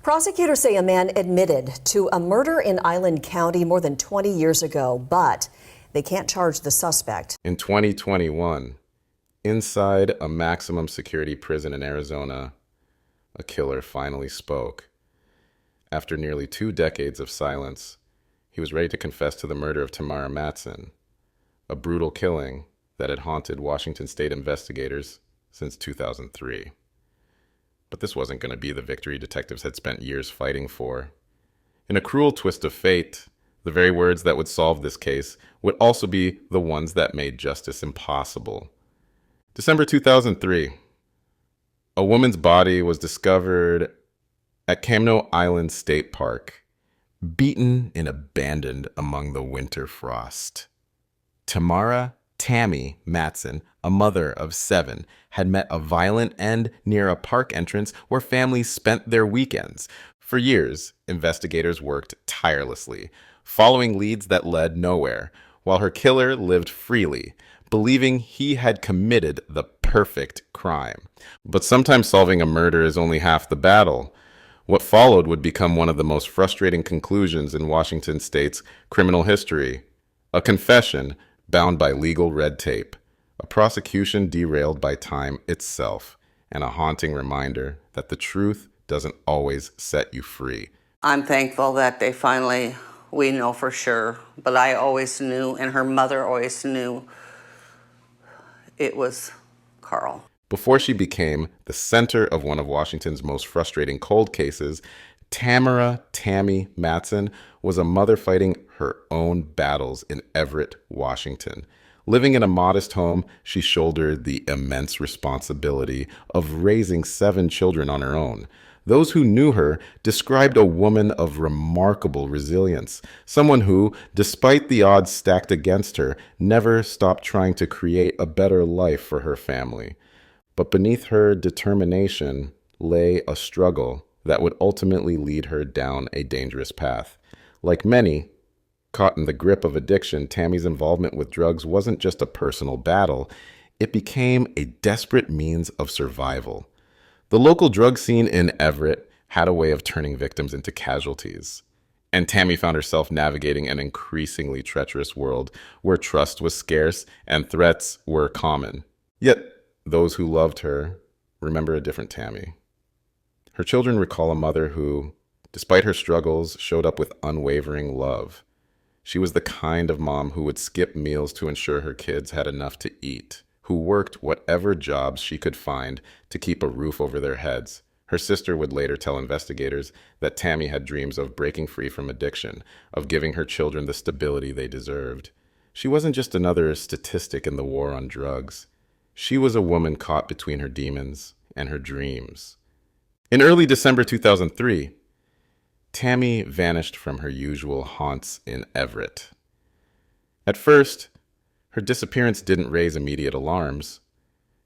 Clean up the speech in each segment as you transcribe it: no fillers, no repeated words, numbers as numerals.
Prosecutors say a man admitted to a murder in Island County more than 20 years ago, but they can't charge the suspect. In 2021, inside a maximum security prison in Arizona, a killer finally spoke. After nearly 2 decades of silence, he was ready to confess to the murder of Tamara Matson, a brutal killing that had haunted Washington state investigators since 2003. But this wasn't going to be the victory detectives had spent years fighting for. In a cruel twist of fate, the very words that would solve this case would also be the ones that made justice impossible. December 2003, a woman's body was discovered at Camano Island State Park, beaten and abandoned among the winter frost. Tammy Matson, a mother of 7, had met a violent end near a park entrance where families spent their weekends. For years, investigators worked tirelessly, following leads that led nowhere, while her killer lived freely, believing he had committed the perfect crime. But sometimes solving a murder is only half the battle. What followed would become one of the most frustrating conclusions in Washington state's criminal history. A confession bound by legal red tape, a prosecution derailed by time itself, and a haunting reminder that the truth doesn't always set you free. I'm thankful that we know for sure, but I always knew, and her mother always knew, it was Carl. Before she became the center of one of Washington's most frustrating cold cases, Tammy Matson was a mother fighting her own battles in Everett, Washington. Living in a modest home, she shouldered the immense responsibility of raising 7 children on her own. Those who knew her described a woman of remarkable resilience, someone who, despite the odds stacked against her, never stopped trying to create a better life for her family. But beneath her determination lay a struggle that would ultimately lead her down a dangerous path. Like many, caught in the grip of addiction, Tammy's involvement with drugs wasn't just a personal battle. It became a desperate means of survival. The local drug scene in Everett had a way of turning victims into casualties. And Tammy found herself navigating an increasingly treacherous world where trust was scarce and threats were common. Yet, those who loved her remember a different Tammy. Her children recall a mother who, despite her struggles, showed up with unwavering love. She was the kind of mom who would skip meals to ensure her kids had enough to eat, who worked whatever jobs she could find to keep a roof over their heads. Her sister would later tell investigators that Tammy had dreams of breaking free from addiction, of giving her children the stability they deserved. She wasn't just another statistic in the war on drugs. She was a woman caught between her demons and her dreams. In early December 2003, Tammy vanished from her usual haunts in Everett. At first, her disappearance didn't raise immediate alarms.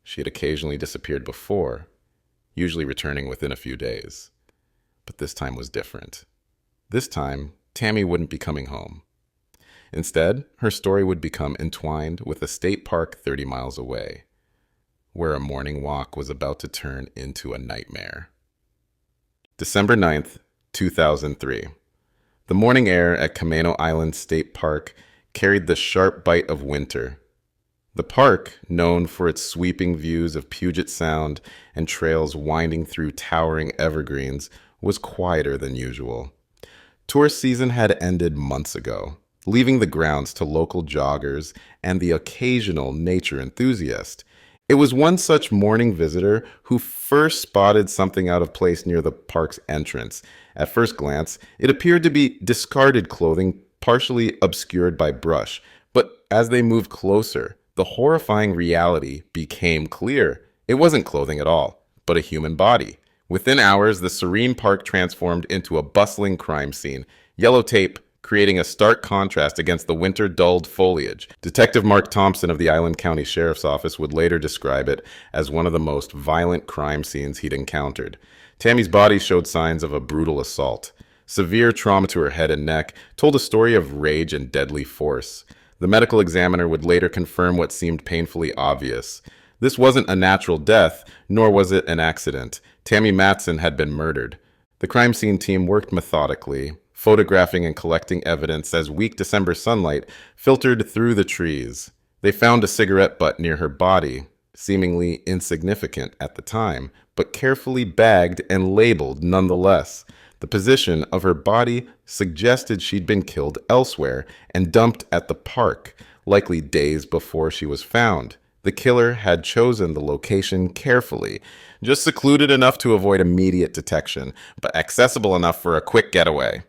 She had occasionally disappeared before, usually returning within a few days. But this time was different. This time, Tammy wouldn't be coming home. Instead, her story would become entwined with a state park 30 miles away, where a morning walk was about to turn into a nightmare. December 9th, 2003. The morning air at Camano Island State Park carried the sharp bite of winter. The park, known for its sweeping views of Puget Sound and trails winding through towering evergreens, was quieter than usual. Tourist season had ended months ago, leaving the grounds to local joggers and the occasional nature enthusiast. It was one such morning visitor who first spotted something out of place near the park's entrance. At first glance, it appeared to be discarded clothing, partially obscured by brush. But as they moved closer, the horrifying reality became clear. It wasn't clothing at all, but a human body. Within hours, the serene park transformed into a bustling crime scene. Yellow tape creating a stark contrast against the winter-dulled foliage. Detective Mark Thompson of the Island County Sheriff's Office would later describe it as one of the most violent crime scenes he'd encountered. Tammy's body showed signs of a brutal assault. Severe trauma to her head and neck told a story of rage and deadly force. The medical examiner would later confirm what seemed painfully obvious. This wasn't a natural death, nor was it an accident. Tammy Matson had been murdered. The crime scene team worked methodically, photographing and collecting evidence as weak December sunlight filtered through the trees. They found a cigarette butt near her body, seemingly insignificant at the time, but carefully bagged and labeled nonetheless. The position of her body suggested she'd been killed elsewhere and dumped at the park, likely days before she was found. The killer had chosen the location carefully, just secluded enough to avoid immediate detection, but accessible enough for a quick getaway.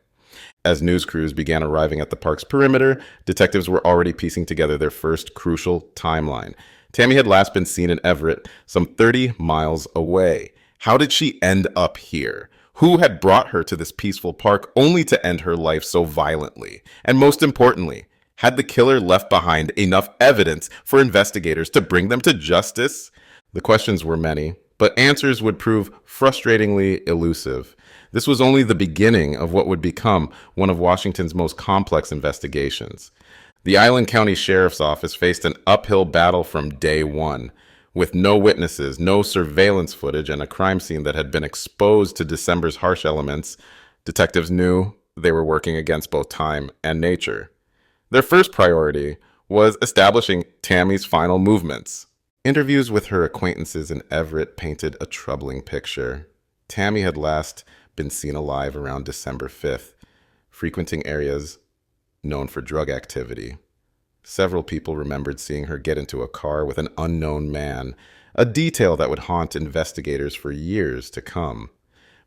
As news crews began arriving at the park's perimeter, detectives were already piecing together their first crucial timeline. Tammy had last been seen in Everett, some 30 miles away. How did she end up here? Who had brought her to this peaceful park only to end her life so violently? And most importantly, had the killer left behind enough evidence for investigators to bring them to justice? The questions were many, but answers would prove frustratingly elusive. This was only the beginning of what would become one of Washington's most complex investigations. The Island County Sheriff's Office faced an uphill battle from day one. With no witnesses, no surveillance footage, and a crime scene that had been exposed to December's harsh elements, detectives knew they were working against both time and nature. Their first priority was establishing Tammy's final movements. Interviews with her acquaintances in Everett painted a troubling picture. Tammy had last been seen alive around December 5th, frequenting areas known for drug activity. Several people remembered seeing her get into a car with an unknown man, a detail that would haunt investigators for years to come.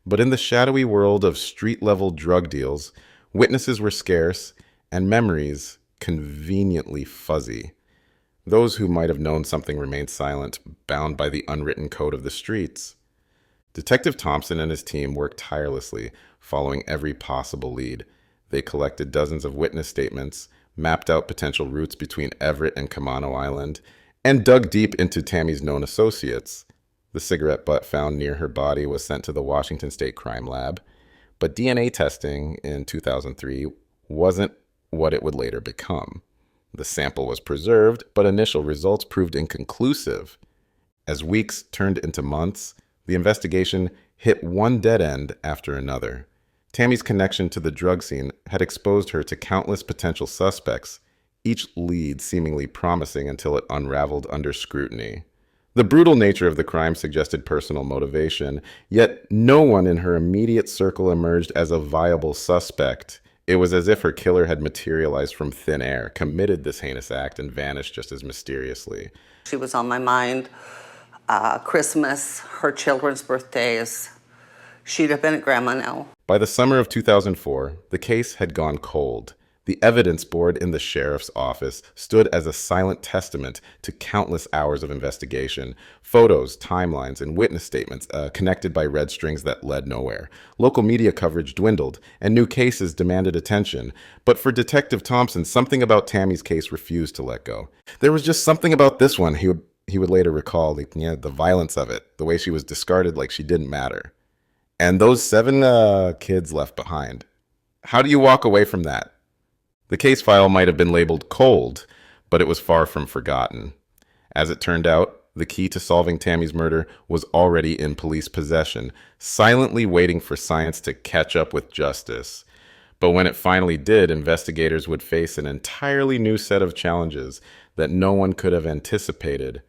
But in the shadowy world of street-level drug deals, witnesses were scarce and memories conveniently fuzzy. Those who might have known something remained silent, bound by the unwritten code of the streets. Detective Thompson and his team worked tirelessly, following every possible lead. They collected dozens of witness statements, mapped out potential routes between Everett and Camano Island, and dug deep into Tammy's known associates. The cigarette butt found near her body was sent to the Washington State Crime Lab, but DNA testing in 2003 wasn't what it would later become. The sample was preserved, but initial results proved inconclusive. As weeks turned into months, the investigation hit one dead end after another. Tammy's connection to the drug scene had exposed her to countless potential suspects, each lead seemingly promising until it unraveled under scrutiny. The brutal nature of the crime suggested personal motivation, yet no one in her immediate circle emerged as a viable suspect. It was as if her killer had materialized from thin air, committed this heinous act, and vanished just as mysteriously. She was on my mind. Christmas, her children's birthdays. She'd have been at Grandma now. By the summer of 2004, the case had gone cold. The evidence board in the sheriff's office stood as a silent testament to countless hours of investigation. Photos, timelines, and witness statements connected by red strings that led nowhere. Local media coverage dwindled, and new cases demanded attention. But for Detective Thompson, something about Tammy's case refused to let go. There was just something about this one, he would later recall, the violence of it, the way she was discarded like she didn't matter. And those 7 kids left behind. How do you walk away from that? The case file might have been labeled cold, but it was far from forgotten. As it turned out, the key to solving Tammy's murder was already in police possession, silently waiting for science to catch up with justice. But when it finally did, investigators would face an entirely new set of challenges that no one could have anticipated.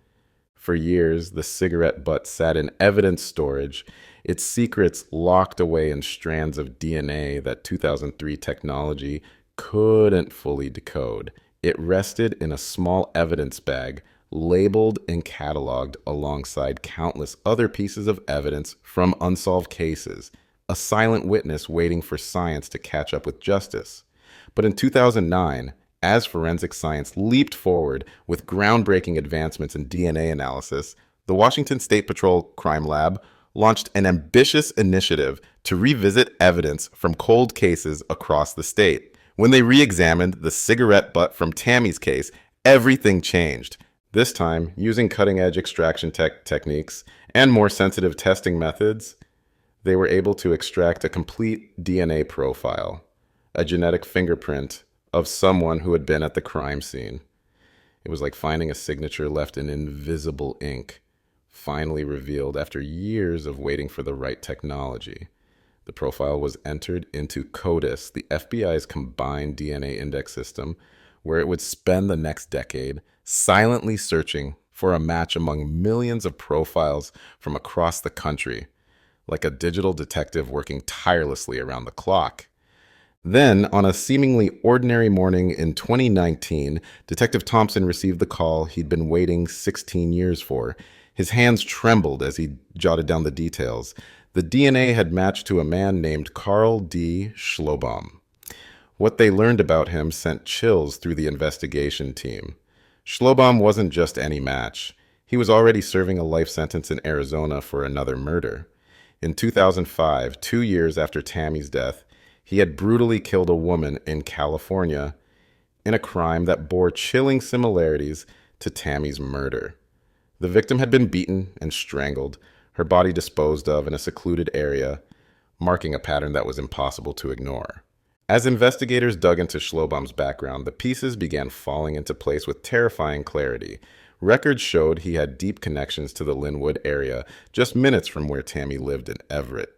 For years, the cigarette butt sat in evidence storage, its secrets locked away in strands of DNA that 2003 technology couldn't fully decode. It rested in a small evidence bag, labeled and cataloged alongside countless other pieces of evidence from unsolved cases, a silent witness waiting for science to catch up with justice. But in 2009, as forensic science leaped forward with groundbreaking advancements in DNA analysis, the Washington State Patrol Crime Lab launched an ambitious initiative to revisit evidence from cold cases across the state. When they re-examined the cigarette butt from Tammy's case, everything changed. This time, using cutting-edge extraction techniques and more sensitive testing methods, they were able to extract a complete DNA profile, a genetic fingerprint of someone who had been at the crime scene. It was like finding a signature left in invisible ink, finally revealed after years of waiting for the right technology. The profile was entered into CODIS, the FBI's combined DNA index system, where it would spend the next decade silently searching for a match among millions of profiles from across the country, like a digital detective working tirelessly around the clock. Then, on a seemingly ordinary morning in 2019, Detective Thompson received the call he'd been waiting 16 years for. His hands trembled as he jotted down the details. The DNA had matched to a man named Carl D. Schlobaum. What they learned about him sent chills through the investigation team. Schlobaum wasn't just any match. He was already serving a life sentence in Arizona for another murder. In 2005, 2 years after Tammy's death, he had brutally killed a woman in California in a crime that bore chilling similarities to Tammy's murder. The victim had been beaten and strangled, her body disposed of in a secluded area, marking a pattern that was impossible to ignore. As investigators dug into Schlobaum's background, the pieces began falling into place with terrifying clarity. Records showed he had deep connections to the Linwood area, just minutes from where Tammy lived in Everett.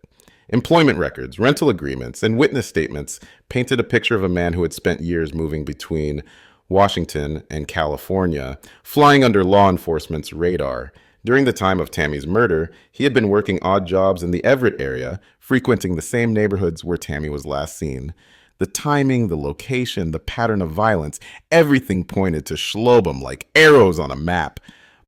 Employment records, rental agreements, and witness statements painted a picture of a man who had spent years moving between Washington and California, flying under law enforcement's radar. During the time of Tammy's murder, he had been working odd jobs in the Everett area, frequenting the same neighborhoods where Tammy was last seen. The timing, the location, the pattern of violence, everything pointed to Schlobaum like arrows on a map.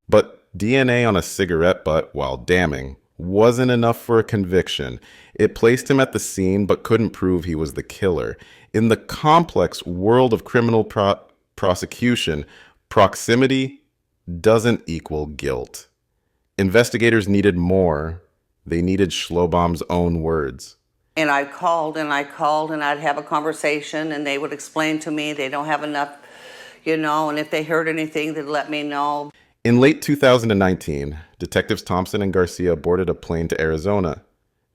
But DNA on a cigarette butt, while damning, wasn't enough for a conviction. It placed him at the scene but couldn't prove he was the killer. In the complex world of criminal prosecution, proximity doesn't equal guilt. Investigators needed more. They needed Schlobaum's own words. And I called and I'd have a conversation and they would explain to me they don't have enough, and if they heard anything, they'd let me know. In late 2019, Detectives Thompson and Garcia boarded a plane to Arizona,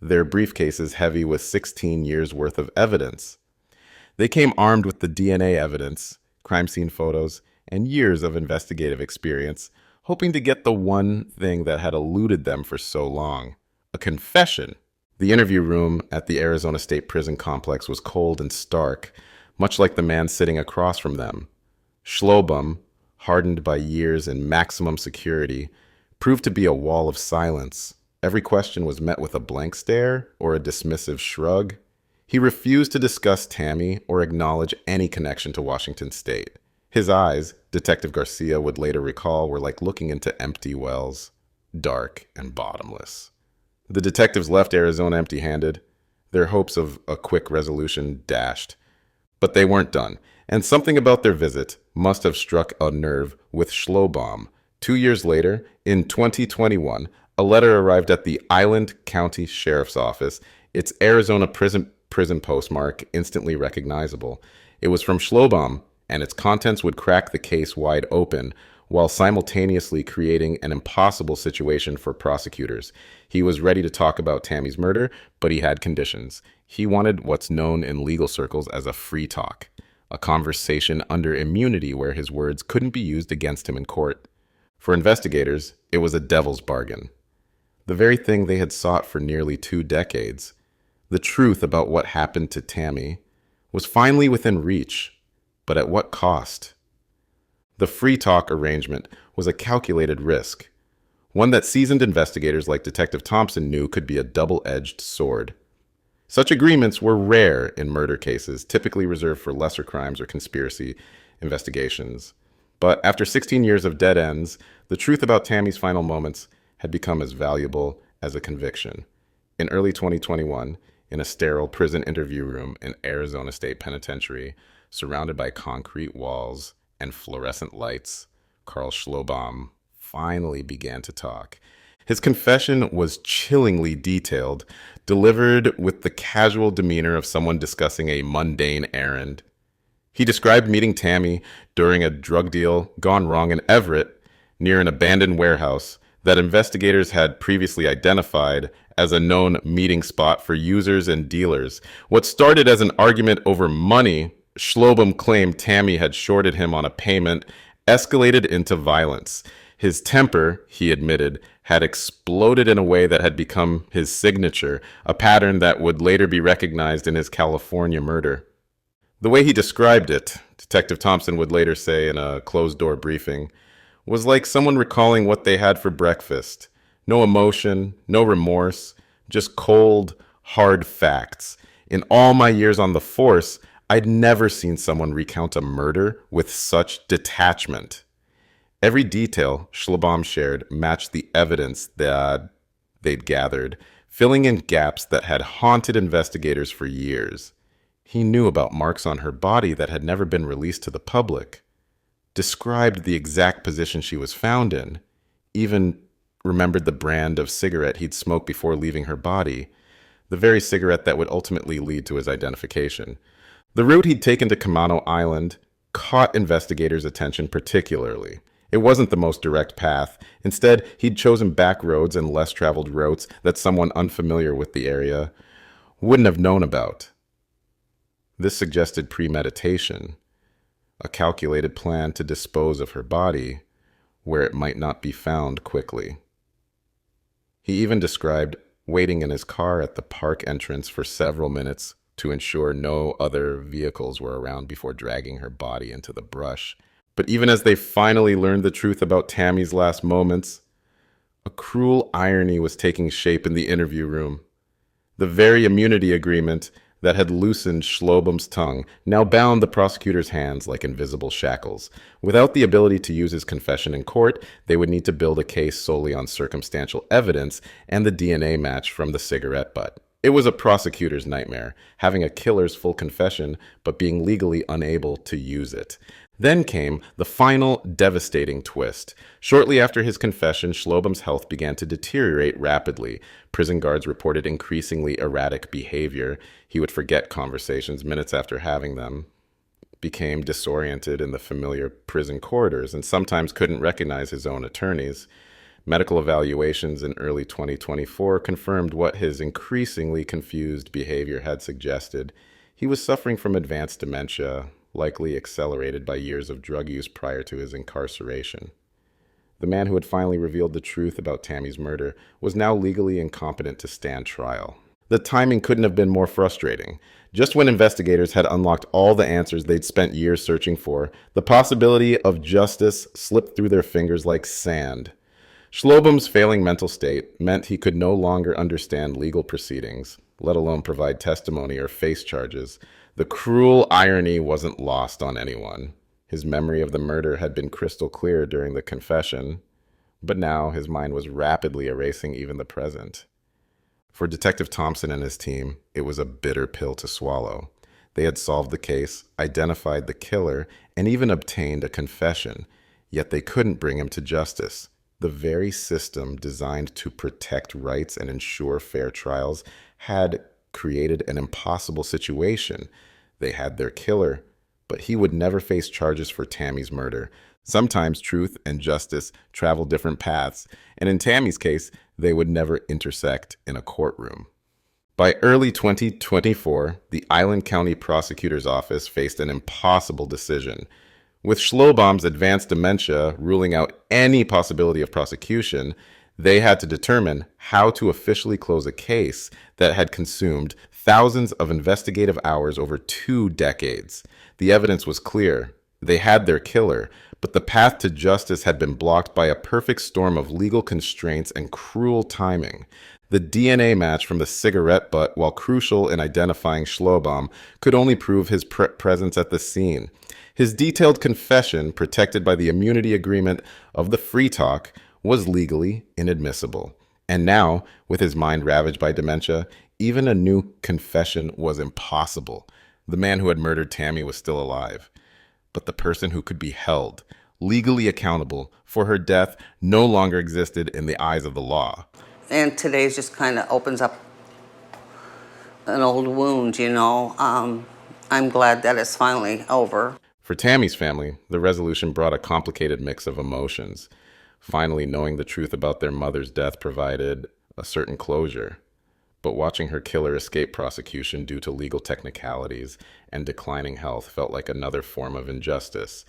their briefcases heavy with 16 years' worth of evidence. They came armed with the DNA evidence, crime scene photos, and years of investigative experience, hoping to get the one thing that had eluded them for so long, a confession. The interview room at the Arizona State Prison complex was cold and stark, much like the man sitting across from them. Schlobaum, hardened by years in maximum security, proved to be a wall of silence. Every question was met with a blank stare or a dismissive shrug. He refused to discuss Tammy or acknowledge any connection to Washington State. His eyes, Detective Garcia would later recall, were like looking into empty wells, dark and bottomless. The detectives left Arizona empty-handed, their hopes of a quick resolution dashed. But they weren't done, and something about their visit must have struck a nerve with Schlobaum. 2 years later, in 2021, a letter arrived at the Island County Sheriff's Office, its Arizona prison postmark instantly recognizable. It was from Schlobaum, and its contents would crack the case wide open, while simultaneously creating an impossible situation for prosecutors. He was ready to talk about Tammy's murder, but he had conditions. He wanted what's known in legal circles as a free talk, a conversation under immunity where his words couldn't be used against him in court. For investigators, it was a devil's bargain. The very thing they had sought for nearly 2 decades. The truth about what happened to Tammy was finally within reach, but at what cost? The free talk arrangement was a calculated risk, one that seasoned investigators like Detective Thompson knew could be a double-edged sword. Such agreements were rare in murder cases, typically reserved for lesser crimes or conspiracy investigations. But after 16 years of dead ends, the truth about Tammy's final moments had become as valuable as a conviction. In early 2021, in a sterile prison interview room in Arizona State Penitentiary, surrounded by concrete walls and fluorescent lights, Carl Schlobaum finally began to talk. His confession was chillingly detailed, delivered with the casual demeanor of someone discussing a mundane errand. He described meeting Tammy during a drug deal gone wrong in Everett, near an abandoned warehouse that investigators had previously identified as a known meeting spot for users and dealers. What started as an argument over money, Schlobaum claimed Tammy had shorted him on a payment, escalated into violence. His temper, he admitted, had exploded in a way that had become his signature, a pattern that would later be recognized in his California murder. The way he described it, Detective Thompson would later say in a closed-door briefing, was like someone recalling what they had for breakfast. No emotion, no remorse, just cold, hard facts. In all my years on the force, I'd never seen someone recount a murder with such detachment. Every detail Schlabbaum shared matched the evidence that they'd gathered, filling in gaps that had haunted investigators for years. He knew about marks on her body that had never been released to the public, described the exact position she was found in, even remembered the brand of cigarette he'd smoked before leaving her body, the very cigarette that would ultimately lead to his identification. The route he'd taken to Camano Island caught investigators' attention particularly. It wasn't the most direct path. Instead, he'd chosen back roads and less traveled routes that someone unfamiliar with the area wouldn't have known about. This suggested premeditation, a calculated plan to dispose of her body where it might not be found quickly. He even described waiting in his car at the park entrance for several minutes to ensure no other vehicles were around before dragging her body into the brush. But even as they finally learned the truth about Tammy's last moments, a cruel irony was taking shape in the interview room. The very immunity agreement that had loosened Schlobam's tongue now bound the prosecutor's hands like invisible shackles. Without the ability to use his confession in court, they would need to build a case solely on circumstantial evidence and the DNA match from the cigarette butt. It was a prosecutor's nightmare, having a killer's full confession, but being legally unable to use it. Then came the final devastating twist. Shortly after his confession, Schlobam's health began to deteriorate rapidly. Prison guards reported increasingly erratic behavior. He would forget conversations minutes after having them, became disoriented in the familiar prison corridors, and sometimes couldn't recognize his own attorneys. Medical evaluations in early 2024 confirmed what his increasingly confused behavior had suggested. He was suffering from advanced dementia, likely accelerated by years of drug use prior to his incarceration. The man who had finally revealed the truth about Tammy's murder was now legally incompetent to stand trial. The timing couldn't have been more frustrating. Just when investigators had unlocked all the answers they'd spent years searching for, the possibility of justice slipped through their fingers like sand. Schlobam's failing mental state meant he could no longer understand legal proceedings, let alone provide testimony or face charges. The cruel irony wasn't lost on anyone. His memory of the murder had been crystal clear during the confession, but now his mind was rapidly erasing even the present. For Detective Thompson and his team, it was a bitter pill to swallow. They had solved the case, identified the killer, and even obtained a confession, yet they couldn't bring him to justice. The very system designed to protect rights and ensure fair trials had created an impossible situation. They had their killer, but he would never face charges for Tammy's murder. Sometimes truth and justice travel different paths, and in Tammy's case, they would never intersect in a courtroom. By early 2024, the Island County Prosecutor's Office faced an impossible decision. With Schlobam's advanced dementia ruling out any possibility of prosecution, they had to determine how to officially close a case that had consumed thousands of investigative hours over 2 decades. The evidence was clear. They had their killer, but the path to justice had been blocked by a perfect storm of legal constraints and cruel timing. The DNA match from the cigarette butt, while crucial in identifying Schlobam, could only prove his presence at the scene. His detailed confession, protected by the immunity agreement of the Free Talk, was legally inadmissible. And now, with his mind ravaged by dementia, even a new confession was impossible. The man who had murdered Tammy was still alive, but the person who could be held legally accountable for her death no longer existed in the eyes of the law. And today's just kind of opens up an old wound, you know. I'm glad that it's finally over. For Tammy's family, the resolution brought a complicated mix of emotions. Finally, knowing the truth about their mother's death provided a certain closure. But watching her killer escape prosecution due to legal technicalities and declining health felt like another form of injustice.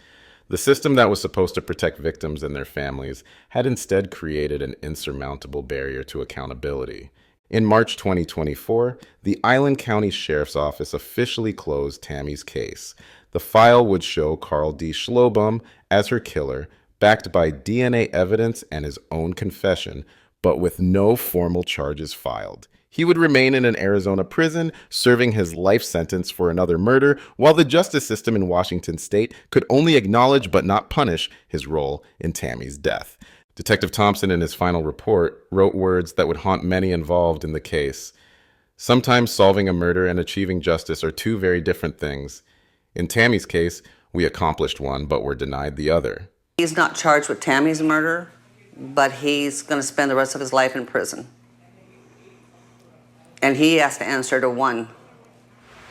The system that was supposed to protect victims and their families had instead created an insurmountable barrier to accountability. In March 2024, the Island County Sheriff's Office officially closed Tammy's case. The file would show Carl D. Schlobum as her killer, backed by DNA evidence and his own confession, but with no formal charges filed. He would remain in an Arizona prison, serving his life sentence for another murder, while the justice system in Washington state could only acknowledge but not punish his role in Tammy's death. Detective Thompson, in his final report, wrote words that would haunt many involved in the case. Sometimes solving a murder and achieving justice are two very different things. In Tammy's case, we accomplished one, but were denied the other. He's not charged with Tammy's murder, but he's going to spend the rest of his life in prison. And he has to answer to one.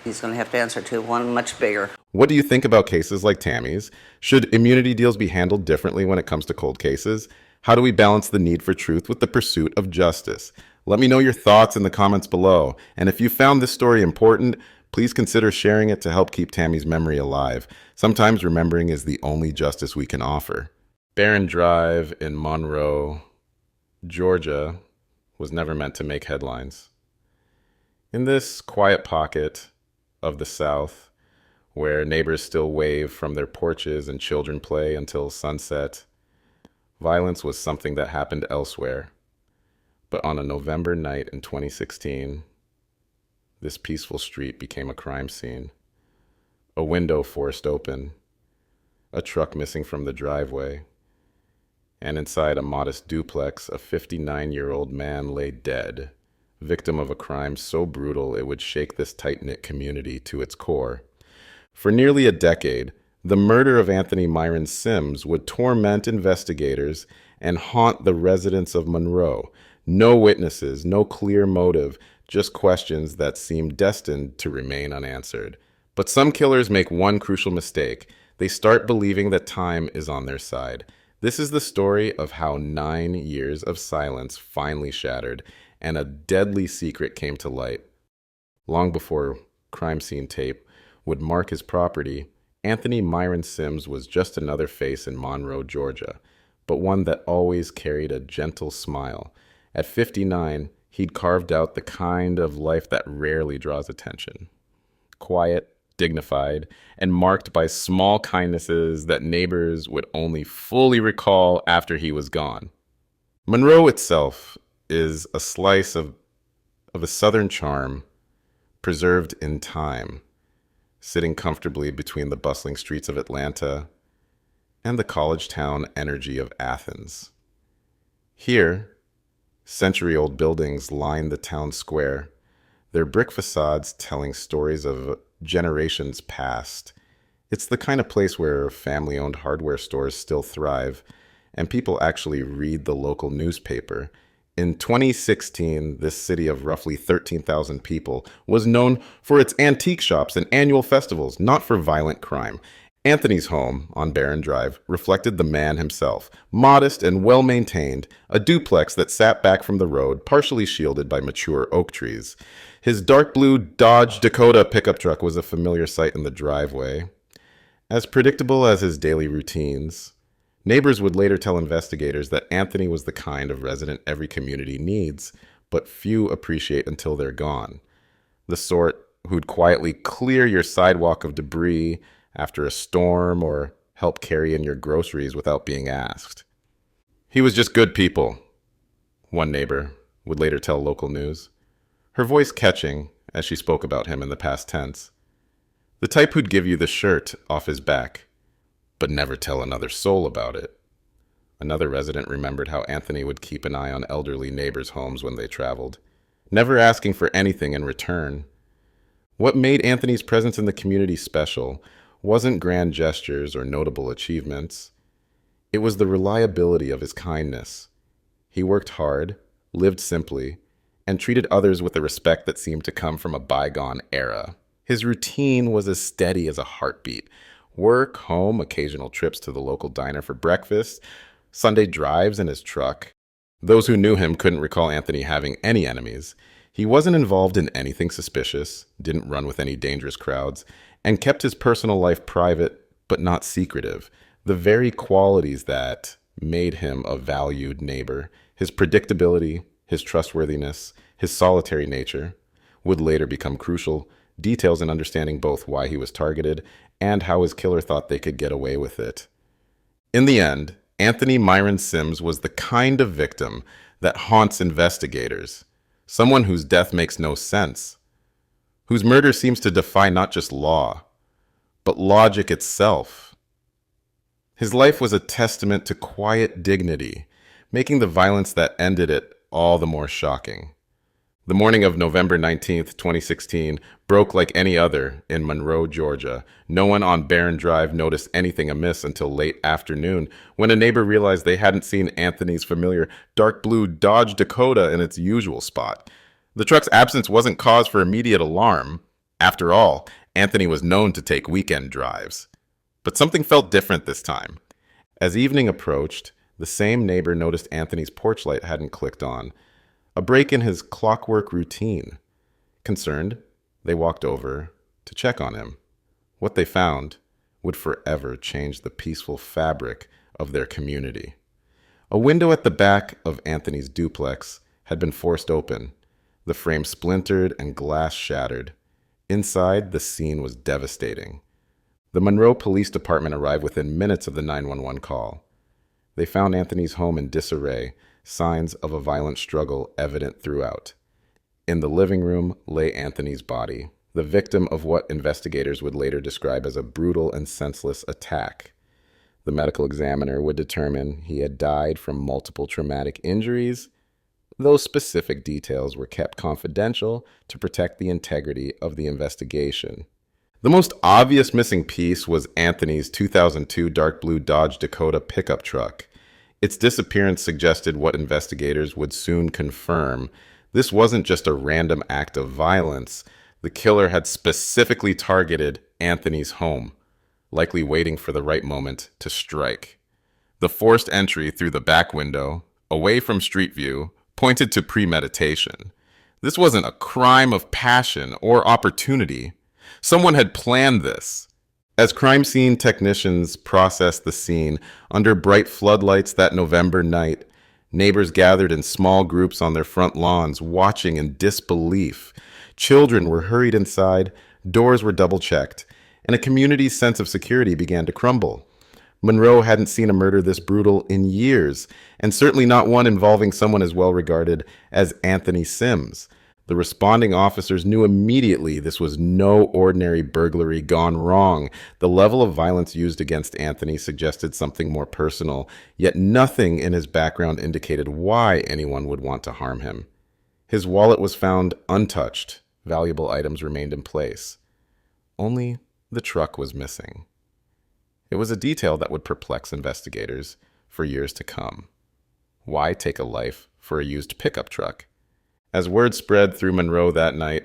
He's going to have to answer to one much bigger. What do you think about cases like Tammy's? Should immunity deals be handled differently when it comes to cold cases? How do we balance the need for truth with the pursuit of justice? Let me know your thoughts in the comments below. And if you found this story important, please consider sharing it to help keep Tammy's memory alive. Sometimes remembering is the only justice we can offer. Barron Drive in Monroe, Georgia, was never meant to make headlines. In this quiet pocket of the South, where neighbors still wave from their porches and children play until sunset, violence was something that happened elsewhere. But on a November night in 2016, this peaceful street became a crime scene. A window forced open, a truck missing from the driveway, and inside a modest duplex, a 59-year-old man lay dead, victim of a crime so brutal it would shake this tight-knit community to its core. For nearly a decade, the murder of Anthony Myron Sims would torment investigators and haunt the residents of Monroe. No witnesses, no clear motive, just questions that seemed destined to remain unanswered. But some killers make one crucial mistake. They start believing that time is on their side. This is the story of how 9 years of silence finally shattered and a deadly secret came to light. Long before crime scene tape would mark his property, Anthony Myron Sims was just another face in Monroe, Georgia, but one that always carried a gentle smile. At 59, he'd carved out the kind of life that rarely draws attention. Quiet, dignified, and marked by small kindnesses that neighbors would only fully recall after he was gone. Monroe itself is a slice of a southern charm preserved in time, sitting comfortably between the bustling streets of Atlanta and the college town energy of Athens. Here, century-old buildings line the town square, their brick facades telling stories of generations past. It's the kind of place where family-owned hardware stores still thrive, and people actually read the local newspaper. In 2016, this city of roughly 13,000 people was known for its antique shops and annual festivals, not for violent crime. Anthony's home on Barron Drive reflected the man himself, modest and well-maintained, a duplex that sat back from the road, partially shielded by mature oak trees. His dark blue Dodge Dakota pickup truck was a familiar sight in the driveway. As predictable as his daily routines, neighbors would later tell investigators that Anthony was the kind of resident every community needs, but few appreciate until they're gone. The sort who'd quietly clear your sidewalk of debris after a storm or help carry in your groceries without being asked. He was just good people, one neighbor would later tell local news, her voice catching as she spoke about him in the past tense. The type who'd give you the shirt off his back, but never tell another soul about it. Another resident remembered how Anthony would keep an eye on elderly neighbors' homes when they traveled, never asking for anything in return. What made Anthony's presence in the community special wasn't grand gestures or notable achievements. It was the reliability of his kindness. He worked hard, lived simply, and treated others with a respect that seemed to come from a bygone era. His routine was as steady as a heartbeat. Work, home, occasional trips to the local diner for breakfast, Sunday drives in his truck. Those who knew him couldn't recall Anthony having any enemies. He wasn't involved in anything suspicious, didn't run with any dangerous crowds, and kept his personal life private but not secretive. The very qualities that made him a valued neighbor, his predictability, his trustworthiness, his solitary nature, would later become crucial details in understanding both why he was targeted and how his killer thought they could get away with it. In the end, Anthony Myron Sims was the kind of victim that haunts investigators, someone whose death makes no sense, whose murder seems to defy not just law, but logic itself. His life was a testament to quiet dignity, making the violence that ended it all the more shocking. The morning of November 19th, 2016, broke like any other in Monroe, Georgia. No one on Barron Drive noticed anything amiss until late afternoon, when a neighbor realized they hadn't seen Anthony's familiar dark blue Dodge Dakota in its usual spot. The truck's absence wasn't cause for immediate alarm. After all, Anthony was known to take weekend drives. But something felt different this time. As evening approached, the same neighbor noticed Anthony's porch light hadn't clicked on, a break in his clockwork routine. Concerned, they walked over to check on him. What they found would forever change the peaceful fabric of their community. A window at the back of Anthony's duplex had been forced open, the frame splintered and glass shattered. Inside, the scene was devastating. The Monroe Police Department arrived within minutes of the 911 call. They found Anthony's home in disarray, signs of a violent struggle evident throughout. In the living room lay Anthony's body, the victim of what investigators would later describe as a brutal and senseless attack. The medical examiner would determine he had died from multiple traumatic injuries. Those specific details were kept confidential to protect the integrity of the investigation. The most obvious missing piece was Anthony's 2002 dark blue Dodge Dakota pickup truck. Its disappearance suggested what investigators would soon confirm. This wasn't just a random act of violence. The killer had specifically targeted Anthony's home, likely waiting for the right moment to strike. The forced entry through the back window, away from street view, pointed to premeditation. This wasn't a crime of passion or opportunity. Someone had planned this. As crime scene technicians processed the scene under bright floodlights that November night, neighbors gathered in small groups on their front lawns, watching in disbelief. Children were hurried inside, doors were double-checked, and a community's sense of security began to crumble. Monroe hadn't seen a murder this brutal in years, and certainly not one involving someone as well regarded as Anthony Sims. The responding officers knew immediately this was no ordinary burglary gone wrong. The level of violence used against Anthony suggested something more personal, yet nothing in his background indicated why anyone would want to harm him. His wallet was found untouched. Valuable items remained in place. Only the truck was missing. It was a detail that would perplex investigators for years to come. Why take a life for a used pickup truck? As word spread through Monroe that night,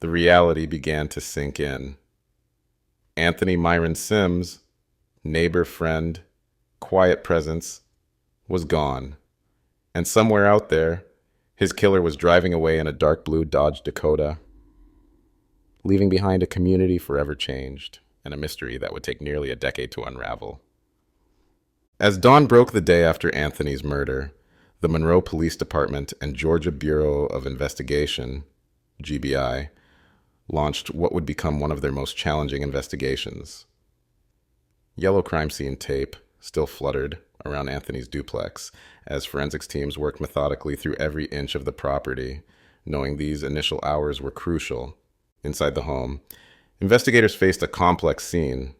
the reality began to sink in. Anthony Myron Sims, neighbor, friend, quiet presence, was gone. And somewhere out there, his killer was driving away in a dark blue Dodge Dakota, leaving behind a community forever changed and a mystery that would take nearly a decade to unravel. As dawn broke the day after Anthony's murder, the Monroe Police Department and Georgia Bureau of Investigation, GBI, launched what would become one of their most challenging investigations. Yellow crime scene tape still fluttered around Anthony's duplex as forensics teams worked methodically through every inch of the property, knowing these initial hours were crucial. Inside the home, investigators faced a complex scene.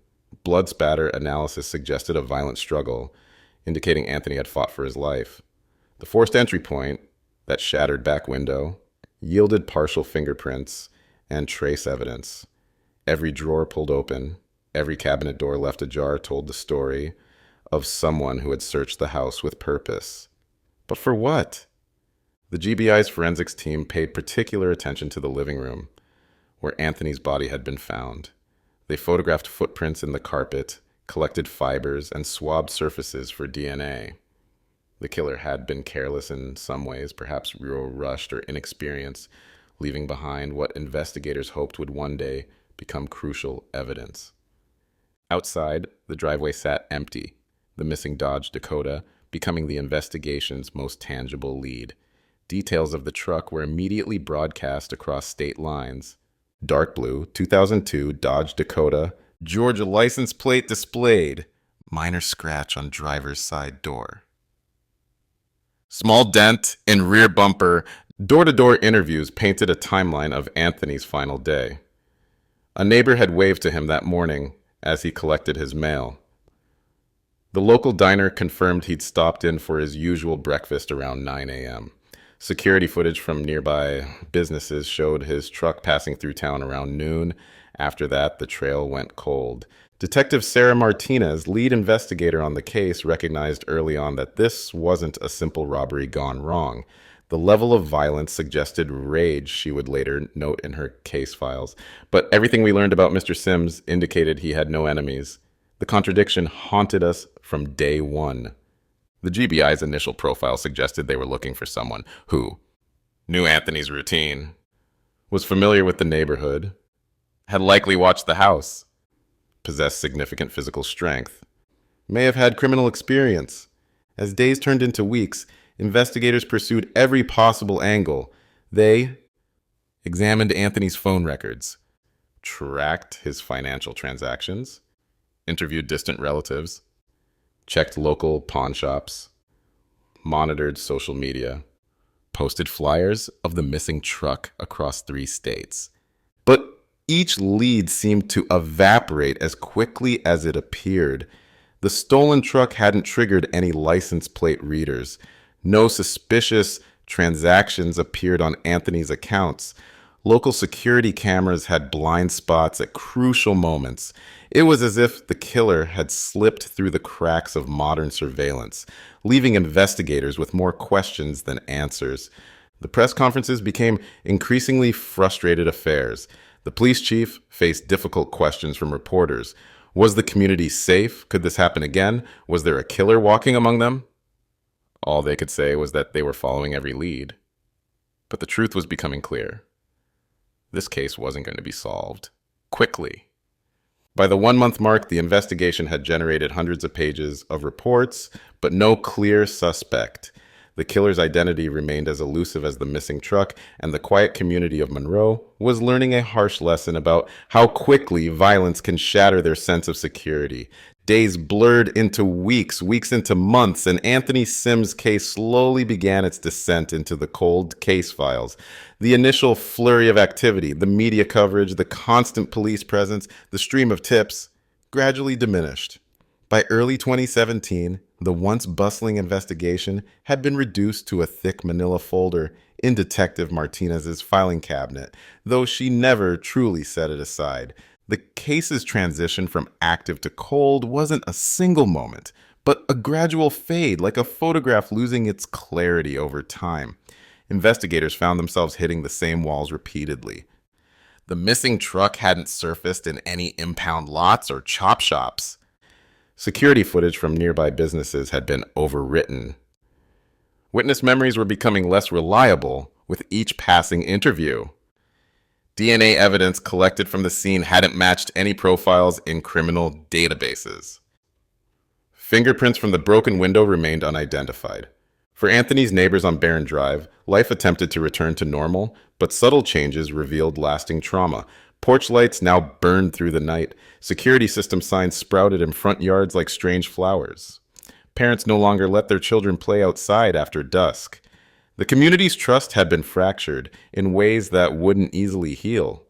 Blood spatter analysis suggested a violent struggle, indicating Anthony had fought for his life. The forced entry point, that shattered back window, yielded partial fingerprints and trace evidence. Every drawer pulled open, every cabinet door left ajar told the story of someone who had searched the house with purpose. But for what? The GBI's forensics team paid particular attention to the living room, where Anthony's body had been found. They photographed footprints in the carpet, collected fibers, and swabbed surfaces for DNA. The killer had been careless in some ways, perhaps real rushed or inexperienced, leaving behind what investigators hoped would one day become crucial evidence. Outside, the driveway sat empty, the missing Dodge Dakota becoming the investigation's most tangible lead. Details of the truck were immediately broadcast across state lines. Dark blue, 2002 Dodge Dakota, Georgia license plate displayed. Minor scratch on driver's side door. Small dent in rear bumper. Door-to-door interviews painted a timeline of Anthony's final day. A neighbor had waved to him that morning as he collected his mail. The local diner confirmed he'd stopped in for his usual breakfast around 9 a.m. Security footage from nearby businesses showed his truck passing through town around noon. After that, the trail went cold. Detective Sarah Martinez, lead investigator on the case, recognized early on that this wasn't a simple robbery gone wrong. The level of violence suggested rage, she would later note in her case files. But everything we learned about Mr. Sims indicated he had no enemies. The contradiction haunted us from day one. The GBI's initial profile suggested they were looking for someone who knew Anthony's routine, was familiar with the neighborhood, had likely watched the house, possessed significant physical strength, may have had criminal experience. As days turned into weeks, investigators pursued every possible angle. They examined Anthony's phone records, tracked his financial transactions, interviewed distant relatives, checked local pawn shops, monitored social media, posted flyers of the missing truck across 3 states. But each lead seemed to evaporate as quickly as it appeared. The stolen truck hadn't triggered any license plate readers. No suspicious transactions appeared on Anthony's accounts. Local security cameras had blind spots at crucial moments. It was as if the killer had slipped through the cracks of modern surveillance, leaving investigators with more questions than answers. The press conferences became increasingly frustrated affairs. The police chief faced difficult questions from reporters. Was the community safe? Could this happen again? Was there a killer walking among them? All they could say was that they were following every lead. But the truth was becoming clear. This case wasn't going to be solved quickly. By the 1-month mark, the investigation had generated hundreds of pages of reports, but no clear suspect. The killer's identity remained as elusive as the missing truck, and the quiet community of Monroe was learning a harsh lesson about how quickly violence can shatter their sense of security. Days blurred into weeks, weeks into months, and Anthony Sims' case slowly began its descent into the cold case files. The initial flurry of activity, the media coverage, the constant police presence, the stream of tips, gradually diminished. By early 2017, the once bustling investigation had been reduced to a thick manila folder in Detective Martinez's filing cabinet, though she never truly set it aside. The case's transition from active to cold wasn't a single moment, but a gradual fade, like a photograph losing its clarity over time. Investigators found themselves hitting the same walls repeatedly. The missing truck hadn't surfaced in any impound lots or chop shops. Security footage from nearby businesses had been overwritten. Witness memories were becoming less reliable with each passing interview. DNA evidence collected from the scene hadn't matched any profiles in criminal databases. Fingerprints from the broken window remained unidentified. For Anthony's neighbors on Barron Drive, life attempted to return to normal, but subtle changes revealed lasting trauma. Porch lights now burned through the night. Security system signs sprouted in front yards like strange flowers. Parents no longer let their children play outside after dusk. The community's trust had been fractured in ways that wouldn't easily heal.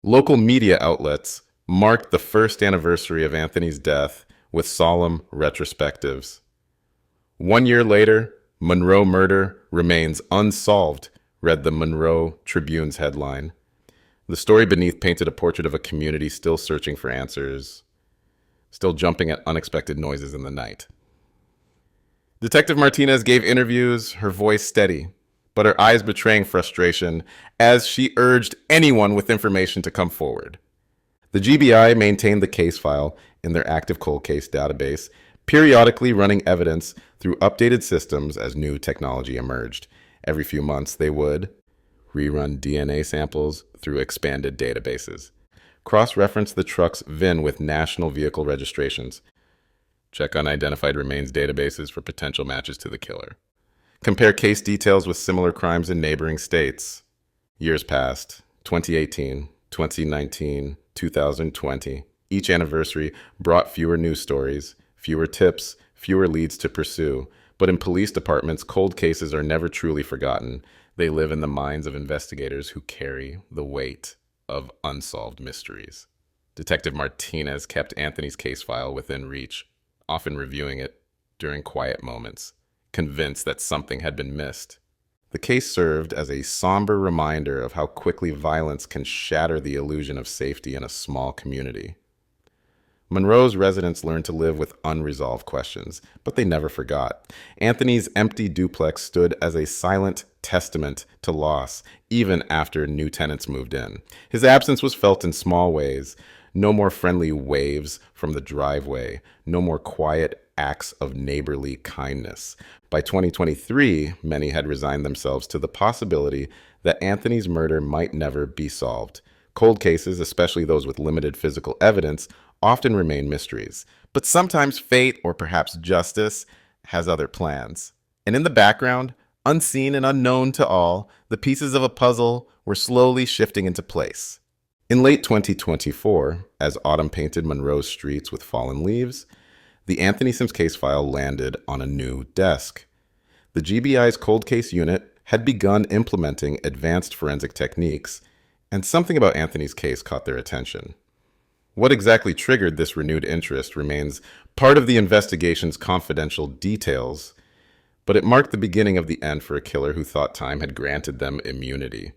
Local media outlets marked the first anniversary of Anthony's death with solemn retrospectives. 1 year later, Monroe murder remains unsolved, read the Monroe Tribune's headline. The story beneath painted a portrait of a community still searching for answers, still jumping at unexpected noises in the night. Detective Martinez gave interviews, her voice steady, but her eyes betraying frustration as she urged anyone with information to come forward. The GBI maintained the case file in their active cold case database, periodically running evidence through updated systems as new technology emerged. Every few months, they would rerun DNA samples through expanded databases, Cross-reference the truck's VIN with national vehicle registrations. Check unidentified remains databases for potential matches to the killer. Compare case details with similar crimes in neighboring states. Years passed, 2018, 2019, 2020. Each anniversary brought fewer news stories, fewer tips, fewer leads to pursue. But in police departments, cold cases are never truly forgotten. They live in the minds of investigators who carry the weight of unsolved mysteries. Detective Martinez kept Anthony's case file within reach, often reviewing it during quiet moments, convinced that something had been missed. The case served as a somber reminder of how quickly violence can shatter the illusion of safety in a small community. Monroe's residents learned to live with unresolved questions, but they never forgot. Anthony's empty duplex stood as a silent testament to loss, even after new tenants moved in. His absence was felt in small ways. No more friendly waves from the driveway, no more quiet acts of neighborly kindness. By 2023, many had resigned themselves to the possibility that Anthony's murder might never be solved. Cold cases, especially those with limited physical evidence, often remain mysteries. But sometimes fate, or perhaps justice, has other plans. And in the background, unseen and unknown to all, the pieces of a puzzle were slowly shifting into place. In late 2024, as autumn painted Monroe's streets with fallen leaves, the Anthony Sims case file landed on a new desk. The GBI's cold case unit had begun implementing advanced forensic techniques, and something about Anthony's case caught their attention. What exactly triggered this renewed interest remains part of the investigation's confidential details, but it marked the beginning of the end for a killer who thought time had granted them immunity.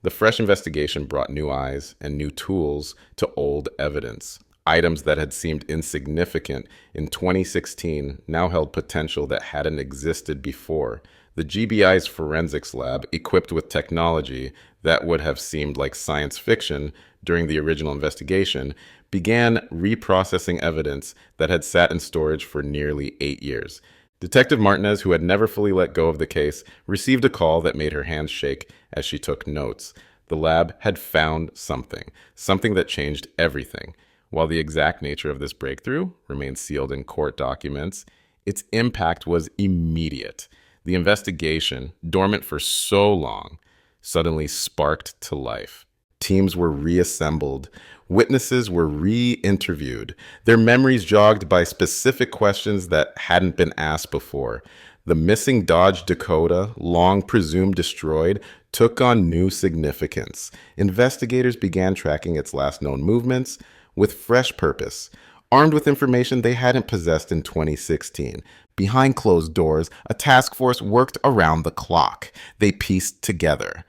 The fresh investigation brought new eyes and new tools to old evidence. Items that had seemed insignificant in 2016 now held potential that hadn't existed before. The GBI's forensics lab, equipped with technology that would have seemed like science fiction during the original investigation, began reprocessing evidence that had sat in storage for nearly 8 years. Detective Martinez, who had never fully let go of the case, received a call that made her hands shake as she took notes. The lab had found something that changed everything. While the exact nature of this breakthrough remained sealed in court documents, its impact was immediate. The investigation, dormant for so long, suddenly sparked to life. Teams were reassembled. Witnesses were re-interviewed, their memories jogged by specific questions that hadn't been asked before. The missing Dodge Dakota, long presumed destroyed, took on new significance. Investigators began tracking its last known movements with fresh purpose, armed with information they hadn't possessed in 2016. Behind closed doors, a task force worked around the clock. They pieced together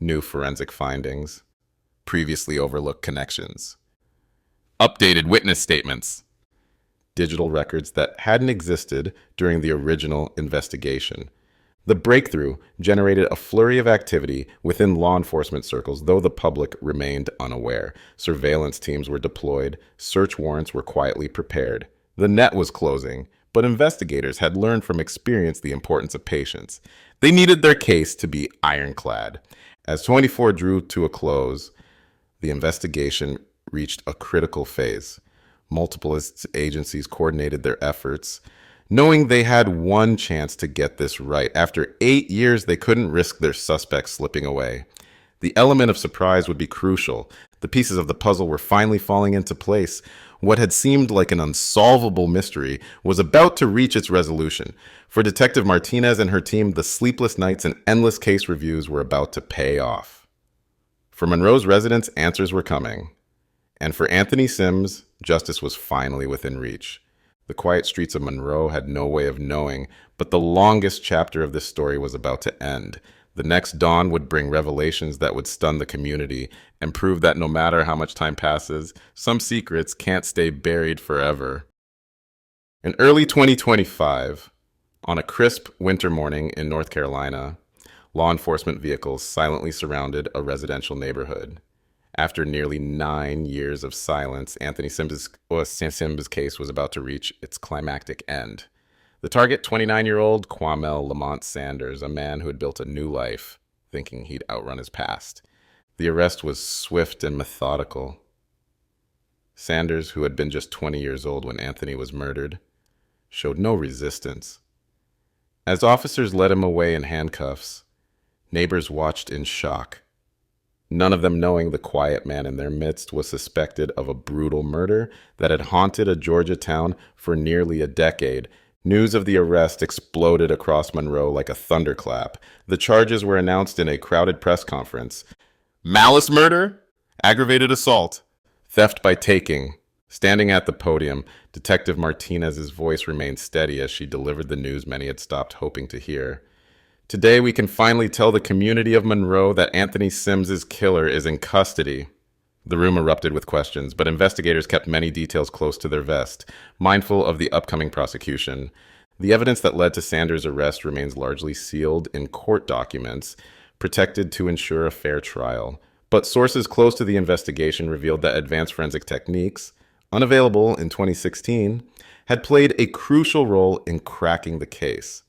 new forensic findings, previously overlooked connections, updated witness statements, digital records that hadn't existed during the original investigation. The breakthrough generated a flurry of activity within law enforcement circles, though the public remained unaware. Surveillance teams were deployed, search warrants were quietly prepared. The net was closing, but investigators had learned from experience the importance of patience. They needed their case to be ironclad. As 24 drew to a close, the investigation reached a critical phase. Multiple agencies coordinated their efforts, knowing they had one chance to get this right. After 8 years, they couldn't risk their suspects slipping away. The element of surprise would be crucial. The pieces of the puzzle were finally falling into place. What had seemed like an unsolvable mystery was about to reach its resolution. For Detective Martinez and her team, the sleepless nights and endless case reviews were about to pay off. For Monroe's residents, answers were coming. And for Anthony Sims, justice was finally within reach. The quiet streets of Monroe had no way of knowing, but the longest chapter of this story was about to end. The next dawn would bring revelations that would stun the community and prove that no matter how much time passes, some secrets can't stay buried forever. In early 2025, on a crisp winter morning in North Carolina, law enforcement vehicles silently surrounded a residential neighborhood. After nearly 9 years of silence, Anthony Sims' case was about to reach its climactic end. The target, 29-year-old Kwamel Lamont Sanders, a man who had built a new life, thinking he'd outrun his past. The arrest was swift and methodical. Sanders, who had been just 20 years old when Anthony was murdered, showed no resistance. As officers led him away in handcuffs, neighbors watched in shock, none of them knowing the quiet man in their midst was suspected of a brutal murder that had haunted a Georgia town for nearly a decade. News of the arrest exploded across Monroe like a thunderclap. The charges were announced in a crowded press conference. Malice murder, aggravated assault, theft by taking. Standing at the podium, Detective Martinez's voice remained steady as she delivered the news many had stopped hoping to hear. Today we can finally tell the community of Monroe that Anthony Sims's killer is in custody. The room erupted with questions, but investigators kept many details close to their vest, mindful of the upcoming prosecution. The evidence that led to Sanders' arrest remains largely sealed in court documents, protected to ensure a fair trial. But sources close to the investigation revealed that advanced forensic techniques, unavailable in 2016, had played a crucial role in cracking the case.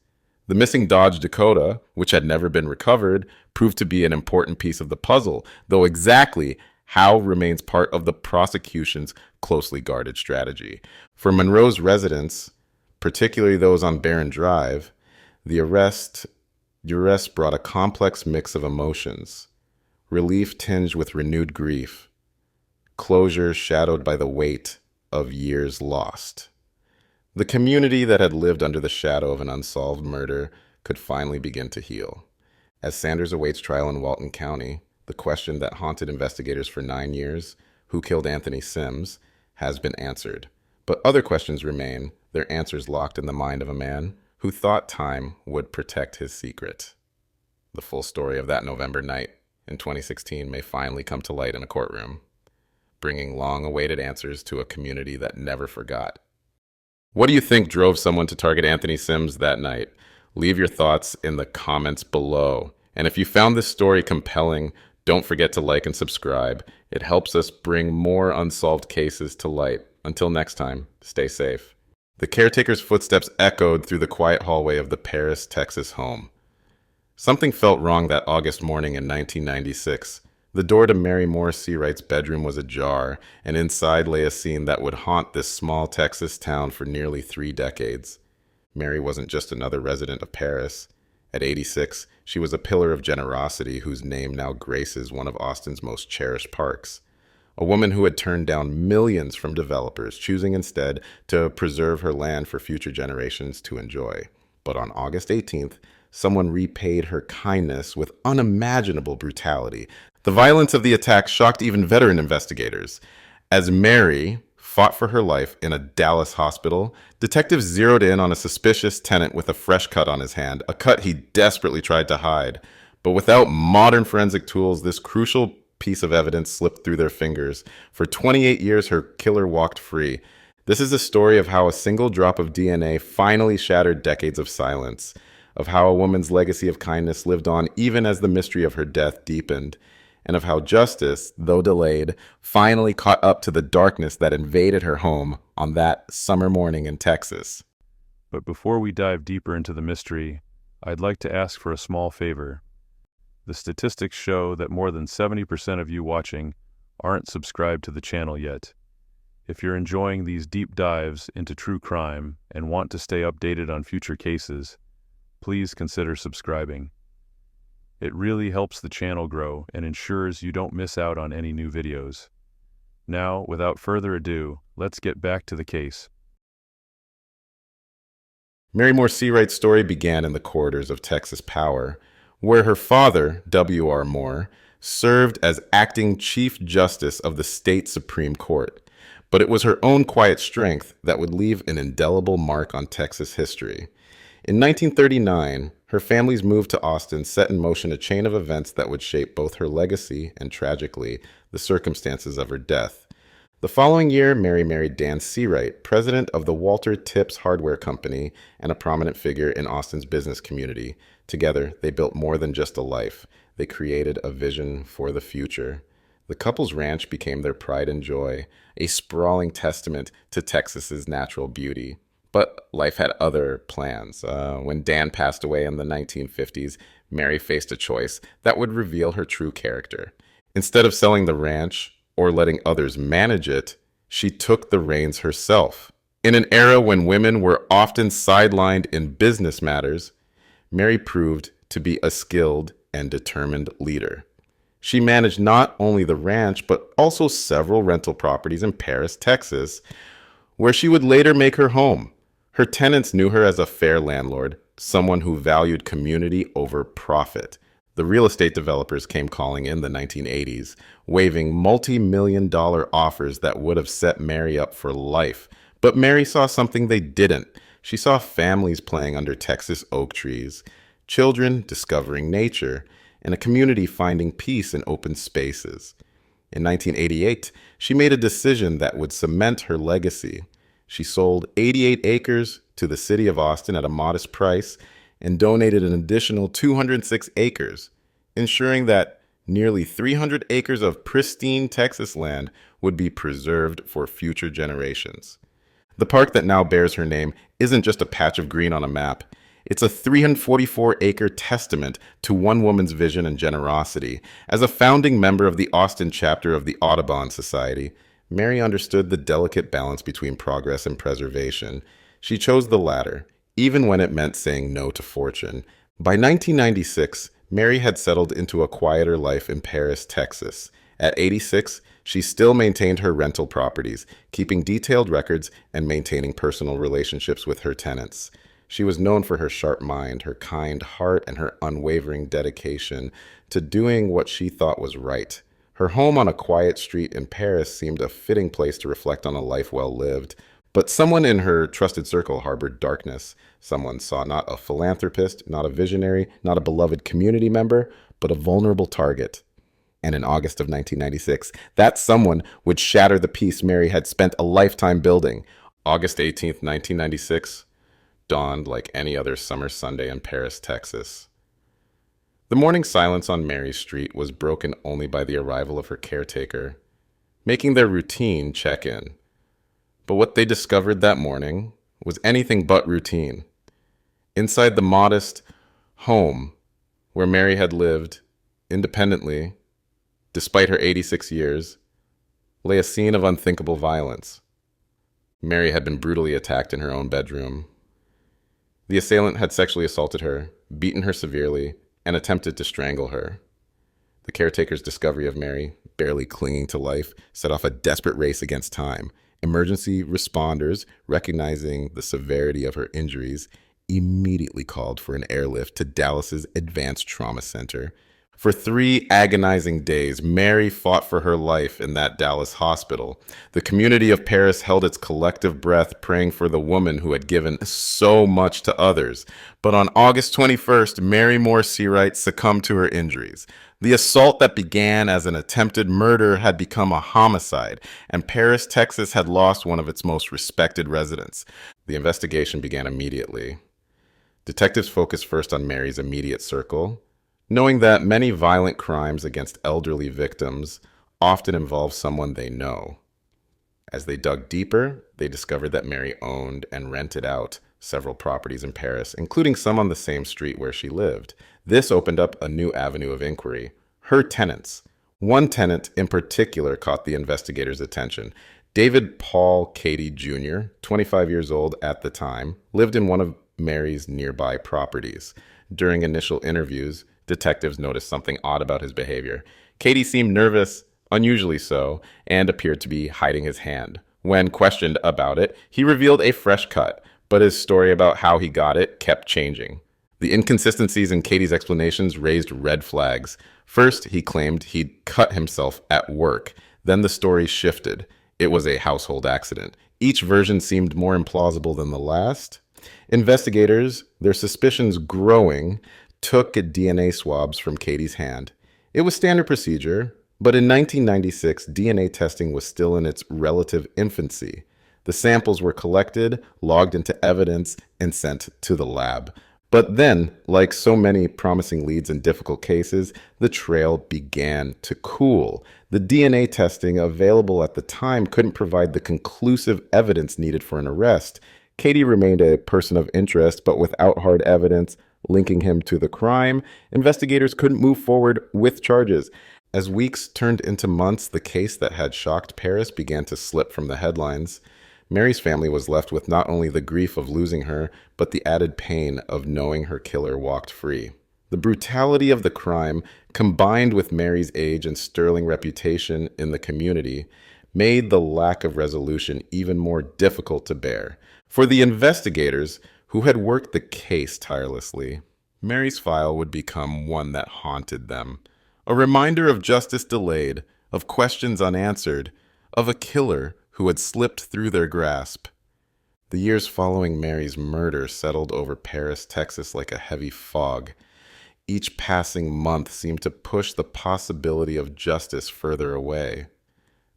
The missing Dodge Dakota, which had never been recovered, proved to be an important piece of the puzzle, though exactly how remains part of the prosecution's closely guarded strategy. For Monroe's residents, particularly those on Barron Drive, the arrest brought a complex mix of emotions: relief tinged with renewed grief, closure shadowed by the weight of years lost. The community that had lived under the shadow of an unsolved murder could finally begin to heal. As Sanders awaits trial in Walton County, the question that haunted investigators for 9 years, who killed Anthony Sims, has been answered. But other questions remain, their answers locked in the mind of a man who thought time would protect his secret. The full story of that November night in 2016 may finally come to light in a courtroom, bringing long-awaited answers to a community that never forgot. What do you think drove someone to target Anthony Sims that night? Leave your thoughts in the comments below. And if you found this story compelling, don't forget to like and subscribe. It helps us bring more unsolved cases to light. Until next time, stay safe. The caretaker's footsteps echoed through the quiet hallway of the Paris, Texas home. Something felt wrong that August morning in 1996. The door to Mary Moore Seawright's bedroom was ajar, and inside lay a scene that would haunt this small Texas town for nearly 3 decades. Mary wasn't just another resident of Paris. At 86, she was a pillar of generosity whose name now graces one of Austin's most cherished parks. A woman who had turned down millions from developers, choosing instead to preserve her land for future generations to enjoy. But on August 18th, someone repaid her kindness with unimaginable brutality. The violence of the attack shocked even veteran investigators. As Mary fought for her life in a Dallas hospital, detectives zeroed in on a suspicious tenant with a fresh cut on his hand, a cut he desperately tried to hide. But without modern forensic tools, this crucial piece of evidence slipped through their fingers. For 28 years, her killer walked free. This is a story of how a single drop of DNA finally shattered decades of silence, of how a woman's legacy of kindness lived on even as the mystery of her death deepened, and of how justice, though delayed, finally caught up to the darkness that invaded her home on that summer morning in Texas. But before we dive deeper into the mystery, I'd like to ask for a small favor. The statistics show that more than 70% of you watching aren't subscribed to the channel yet. If you're enjoying these deep dives into true crime and want to stay updated on future cases, please consider subscribing. It really helps the channel grow and ensures you don't miss out on any new videos. Now, without further ado, let's get back to the case. Mary Moore Seawright's story began in the corridors of Texas Power, where her father, W.R. Moore, served as acting Chief Justice of the state Supreme Court. But it was her own quiet strength that would leave an indelible mark on Texas history. In 1939, her family's move to Austin set in motion a chain of events that would shape both her legacy and, tragically, the circumstances of her death. The following year, Mary married Dan Seawright, president of the Walter Tipps Hardware Company and a prominent figure in Austin's business community. Together, they built more than just a life. They created a vision for the future. The couple's ranch became their pride and joy, a sprawling testament to Texas's natural beauty. But life had other plans. When Dan passed away in the 1950s, Mary faced a choice that would reveal her true character. Instead of selling the ranch or letting others manage it, She took the reins herself. In an era when women were often sidelined in business matters, Mary proved to be a skilled and determined leader. She managed not only the ranch, but also several rental properties in Paris, Texas, where she would later make her home. Her tenants knew her as a fair landlord, someone who valued community over profit. The real estate developers came calling in the 1980s, waving multi-million-dollar offers that would have set Mary up for life. But Mary saw something they didn't. She saw families playing under Texas oak trees, children discovering nature, and a community finding peace in open spaces. In 1988, she made a decision that would cement her legacy. She sold 88 acres to the city of Austin at a modest price and donated an additional 206 acres, ensuring that nearly 300 acres of pristine Texas land would be preserved for future generations. The park that now bears her name isn't just a patch of green on a map. It's a 344-acre testament to one woman's vision and generosity. As a founding member of the Austin chapter of the Audubon Society, Mary understood the delicate balance between progress and preservation. She chose the latter, even when it meant saying no to fortune. By 1996, Mary had settled into a quieter life in Paris, Texas. At 86, she still maintained her rental properties, keeping detailed records and maintaining personal relationships with her tenants. She was known for her sharp mind, her kind heart, and her unwavering dedication to doing what she thought was right. Her home on a quiet street in Paris seemed a fitting place to reflect on a life well lived. But someone in her trusted circle harbored darkness. Someone saw not a philanthropist, not a visionary, not a beloved community member, but a vulnerable target. And in August of 1996, that someone would shatter the peace Mary had spent a lifetime building. August 18th, 1996, dawned like any other summer Sunday in Paris, Texas. The morning silence on Mary Street was broken only by the arrival of her caretaker, making their routine check-in. But what they discovered that morning was anything but routine. Inside the modest home where Mary had lived independently, despite her 86 years, lay a scene of unthinkable violence. Mary had been brutally attacked in her own bedroom. The assailant had sexually assaulted her, beaten her severely, and attempted to strangle her. The caretaker's discovery of Mary, barely clinging to life, set off a desperate race against time. Emergency responders, recognizing the severity of her injuries, immediately called for an airlift to Dallas's Advanced Trauma Center. For 3 agonizing days, Mary fought for her life in that Dallas hospital. The community of Paris held its collective breath, praying for the woman who had given so much to others. But on August 21st, Mary Moore Seawright succumbed to her injuries. The assault that began as an attempted murder had become a homicide, and Paris, Texas had lost one of its most respected residents. The investigation began immediately. Detectives focused first on Mary's immediate circle, knowing that many violent crimes against elderly victims often involve someone they know. As they dug deeper, they discovered that Mary owned and rented out several properties in Paris, including some on the same street where she lived. This opened up a new avenue of inquiry. Her tenants. One tenant in particular caught the investigators' attention. David Paul Cady Jr., 25 years old at the time, lived in one of Mary's nearby properties. During initial interviews, detectives noticed something odd about his behavior. Cady seemed nervous, unusually so, and appeared to be hiding his hand. When questioned about it, he revealed a fresh cut, but his story about how he got it kept changing. The inconsistencies in Cady's explanations raised red flags. First, he claimed he'd cut himself at work. Then the story shifted. It was a household accident. Each version seemed more implausible than the last. Investigators, their suspicions growing, took DNA swabs from Cady's hand. It was standard procedure, but in 1996, DNA testing was still in its relative infancy. The samples were collected, logged into evidence, and sent to the lab. But then, like so many promising leads in difficult cases, the trail began to cool. The DNA testing available at the time couldn't provide the conclusive evidence needed for an arrest. Cady remained a person of interest, but without hard evidence linking him to the crime, investigators couldn't move forward with charges. As weeks turned into months, the case that had shocked Paris began to slip from the headlines. Mary's family was left with not only the grief of losing her, but the added pain of knowing her killer walked free. The brutality of the crime, combined with Mary's age and sterling reputation in the community, made the lack of resolution even more difficult to bear. For the investigators, who had worked the case tirelessly, Mary's file would become one that haunted them. A reminder of justice delayed, of questions unanswered, of a killer who had slipped through their grasp. The years following Mary's murder settled over Paris, Texas like a heavy fog. Each passing month seemed to push the possibility of justice further away.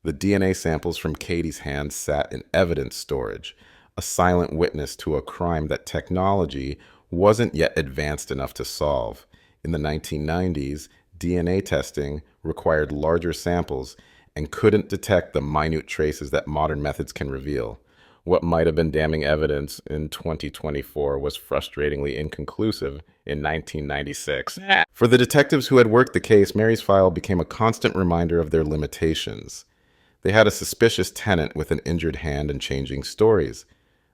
The DNA samples from Katie's hands sat in evidence storage, a silent witness to a crime that technology wasn't yet advanced enough to solve. In the 1990s, DNA testing required larger samples and couldn't detect the minute traces that modern methods can reveal. What might have been damning evidence in 2024 was frustratingly inconclusive in 1996. For the detectives who had worked the case, Mary's file became a constant reminder of their limitations. They had a suspicious tenant with an injured hand and changing stories.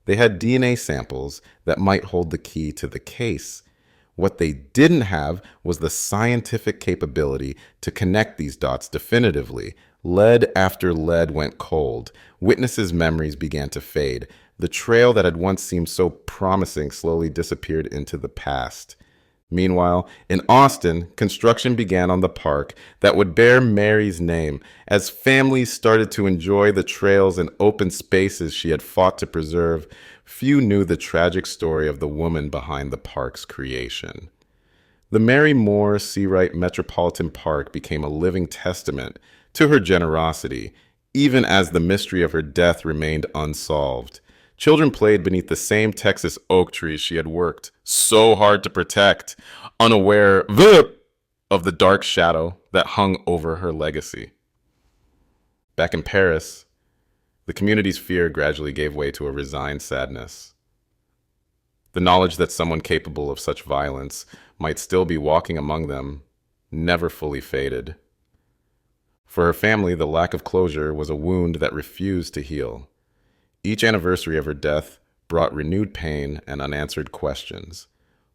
They had DNA samples that might hold the key to the case. What they didn't have was the scientific capability to connect these dots definitively. Lead after lead went cold. Witnesses' memories began to fade. The trail that had once seemed so promising slowly disappeared into the past. Meanwhile, in Austin, construction began on the park that would bear Mary's name. As families started to enjoy the trails and open spaces she had fought to preserve, few knew the tragic story of the woman behind the park's creation. The Mary Moore Seawright Metropolitan Park became a living testament to her generosity, even as the mystery of her death remained unsolved. Children played beneath the same Texas oak trees she had worked so hard to protect, unaware of the dark shadow that hung over her legacy. Back in Paris, the community's fear gradually gave way to a resigned sadness. The knowledge that someone capable of such violence might still be walking among them never fully faded. For her family, the lack of closure was a wound that refused to heal. Each anniversary of her death brought renewed pain and unanswered questions.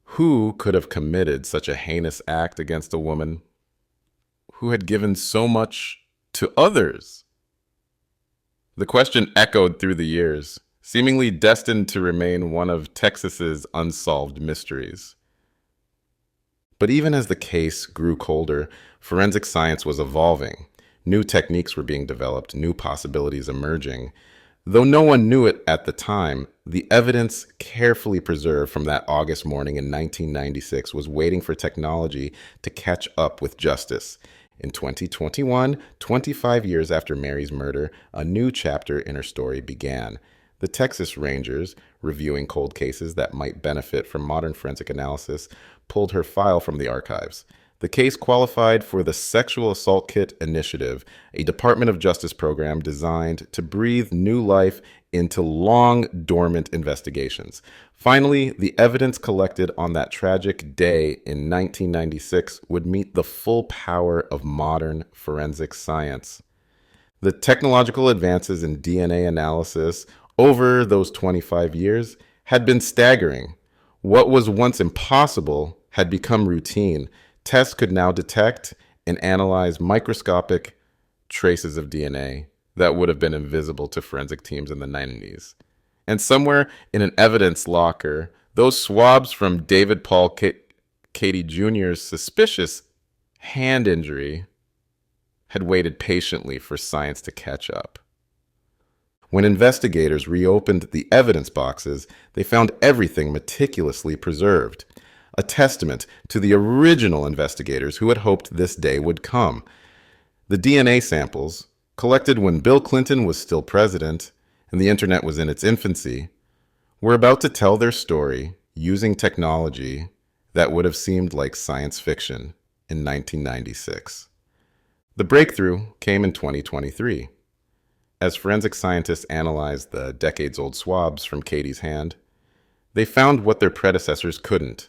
Who could have committed such a heinous act against a woman who had given so much to others? The question echoed through the years, seemingly destined to remain one of Texas's unsolved mysteries. But even as the case grew colder, forensic science was evolving. New techniques were being developed, new possibilities emerging. Though no one knew it at the time, the evidence carefully preserved from that August morning in 1996 was waiting for technology to catch up with justice. In 2021, 25 years after Mary's murder, a new chapter in her story began. The Texas Rangers, reviewing cold cases that might benefit from modern forensic analysis, pulled her file from the archives. The case qualified for the Sexual Assault Kit Initiative, a Department of Justice program designed to breathe new life into long-dormant investigations. Finally, the evidence collected on that tragic day in 1996 would meet the full power of modern forensic science. The technological advances in DNA analysis over those 25 years had been staggering. What was once impossible had become routine. Tests could now detect and analyze microscopic traces of DNA that would have been invisible to forensic teams in the 90s. And somewhere in an evidence locker, those swabs from David Paul Katie Jr.'s suspicious hand injury had waited patiently for science to catch up. When investigators reopened the evidence boxes, they found everything meticulously preserved. A testament to the original investigators who had hoped this day would come. The DNA samples, collected when Bill Clinton was still president and the internet was in its infancy, were about to tell their story using technology that would have seemed like science fiction in 1996. The breakthrough came in 2023. As forensic scientists analyzed the decades-old swabs from Katie's hand, they found what their predecessors couldn't.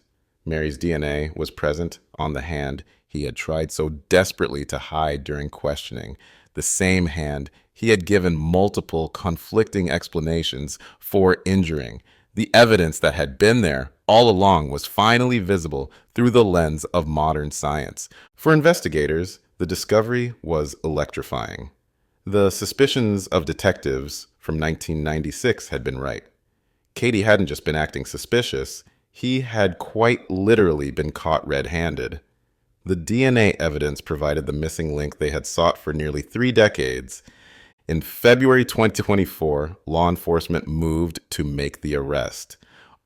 Mary's DNA was present on the hand he had tried so desperately to hide during questioning, the same hand he had given multiple conflicting explanations for injuring. The evidence that had been there all along was finally visible through the lens of modern science. For investigators, the discovery was electrifying. The suspicions of detectives from 1996 had been right. Katie hadn't just been acting suspicious, he had quite literally been caught red-handed. The DNA evidence provided the missing link they had sought for nearly 3 decades. In February 2024, law enforcement moved to make the arrest,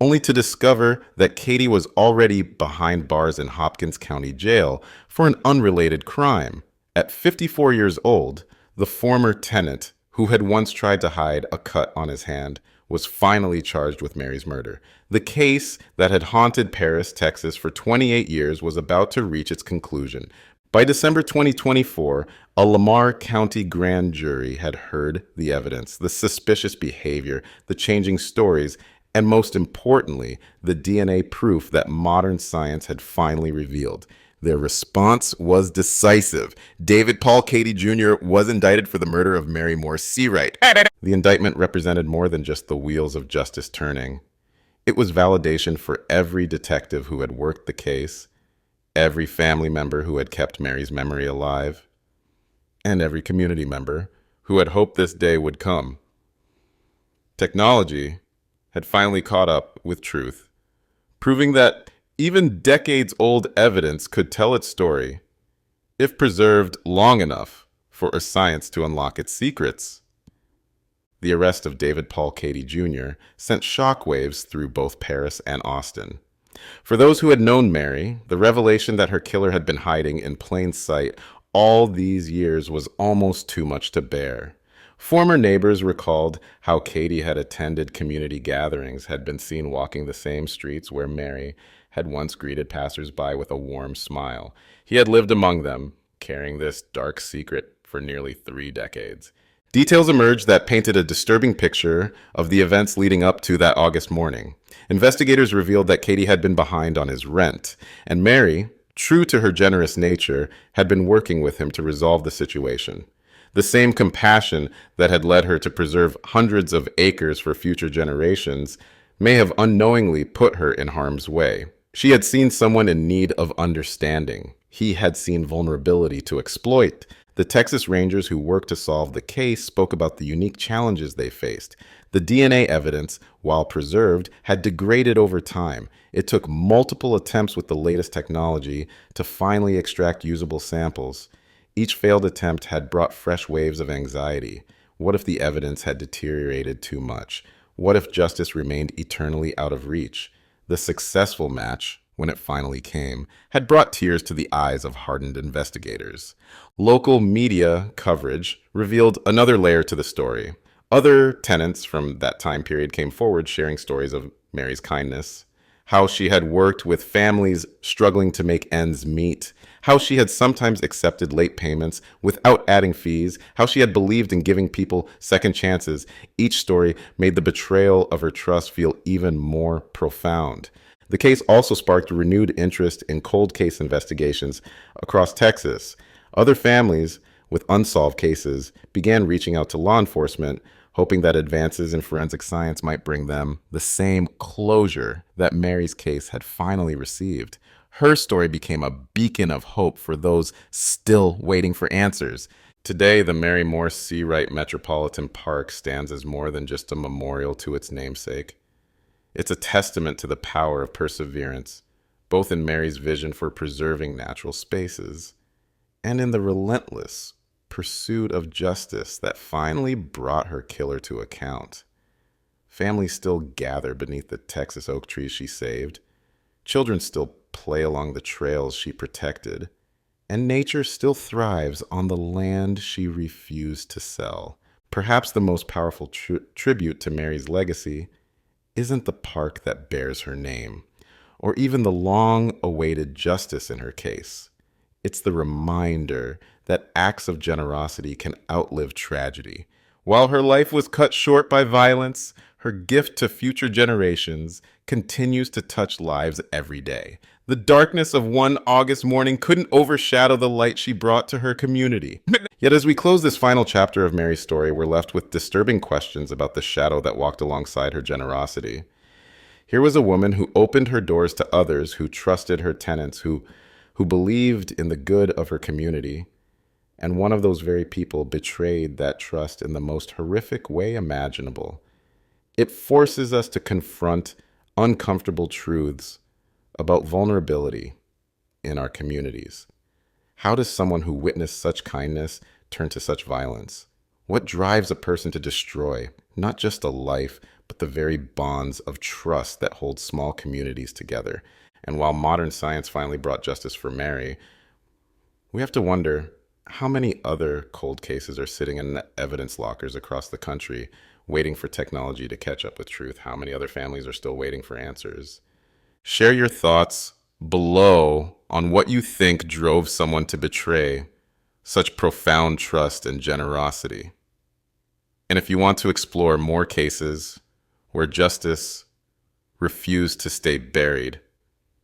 only to discover that Katie was already behind bars in Hopkins County Jail for an unrelated crime. At 54 years old, the former tenant, who had once tried to hide a cut on his hand, was finally charged with Mary's murder. The case that had haunted Paris, Texas for 28 years was about to reach its conclusion. By December 2024, a Lamar County grand jury had heard the evidence, the suspicious behavior, the changing stories, and most importantly, the DNA proof that modern science had finally revealed. Their response was decisive. David Paul Katie Jr. was indicted for the murder of Mary Moore Seawright. The indictment represented more than just the wheels of justice turning. It was validation for every detective who had worked the case, every family member who had kept Mary's memory alive, and every community member who had hoped this day would come. Technology had finally caught up with truth, proving that even decades-old evidence could tell its story if preserved long enough for a science to unlock its secrets. The arrest of David Paul Katie Jr. sent shockwaves through both Paris and Austin. For those who had known Mary, the revelation that her killer had been hiding in plain sight all these years was almost too much to bear. Former neighbors recalled how Katie had attended community gatherings, had been seen walking the same streets where Mary had once greeted passersby with a warm smile. He had lived among them, carrying this dark secret for nearly 3 decades. Details emerged that painted a disturbing picture of the events leading up to that August morning. Investigators revealed that Katie had been behind on his rent, and Mary, true to her generous nature, had been working with him to resolve the situation. The same compassion that had led her to preserve hundreds of acres for future generations may have unknowingly put her in harm's way. She had seen someone in need of understanding. He had seen vulnerability to exploit. The Texas Rangers who worked to solve the case spoke about the unique challenges they faced. The DNA evidence, while preserved, had degraded over time. It took multiple attempts with the latest technology to finally extract usable samples. Each failed attempt had brought fresh waves of anxiety. What if the evidence had deteriorated too much? What if justice remained eternally out of reach? The successful match, when it finally came, had brought tears to the eyes of hardened investigators. Local media coverage revealed another layer to the story. Other tenants from that time period came forward sharing stories of Mary's kindness, how she had worked with families struggling to make ends meet, how she had sometimes accepted late payments without adding fees, how she had believed in giving people second chances. Each story made the betrayal of her trust feel even more profound. The case also sparked renewed interest in cold case investigations across Texas. Other families with unsolved cases began reaching out to law enforcement, hoping that advances in forensic science might bring them the same closure that Mary's case had finally received. Her story became a beacon of hope for those still waiting for answers. Today, the Mary Moore Seawright Metropolitan Park stands as more than just a memorial to its namesake. It's a testament to the power of perseverance, both in Mary's vision for preserving natural spaces and in the relentless pursuit of justice that finally brought her killer to account. Families still gather beneath the Texas oak trees she saved. Children still play along the trails she protected. And nature still thrives on the land she refused to sell. Perhaps the most powerful tribute to Mary's legacy isn't the park that bears her name, or even the long-awaited justice in her case. It's the reminder that acts of generosity can outlive tragedy. While her life was cut short by violence, her gift to future generations continues to touch lives every day. The darkness of one August morning couldn't overshadow the light she brought to her community. Yet as we close this final chapter of Mary's story, we're left with disturbing questions about the shadow that walked alongside her generosity. Here was a woman who opened her doors to others, who trusted her tenants, who believed in the good of her community. And one of those very people betrayed that trust in the most horrific way imaginable. It forces us to confront uncomfortable truths about vulnerability in our communities. How does someone who witnessed such kindness turn to such violence? What drives a person to destroy not just a life, but the very bonds of trust that hold small communities together? And while modern science finally brought justice for Mary, we have to wonder how many other cold cases are sitting in the evidence lockers across the country, waiting for technology to catch up with truth. How many other families are still waiting for answers? Share your thoughts below on what you think drove someone to betray such profound trust and generosity. And if you want to explore more cases where justice refused to stay buried,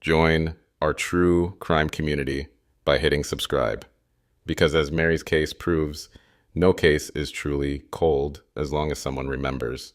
join our true crime community by hitting subscribe. Because as Mary's case proves, no case is truly cold as long as someone remembers.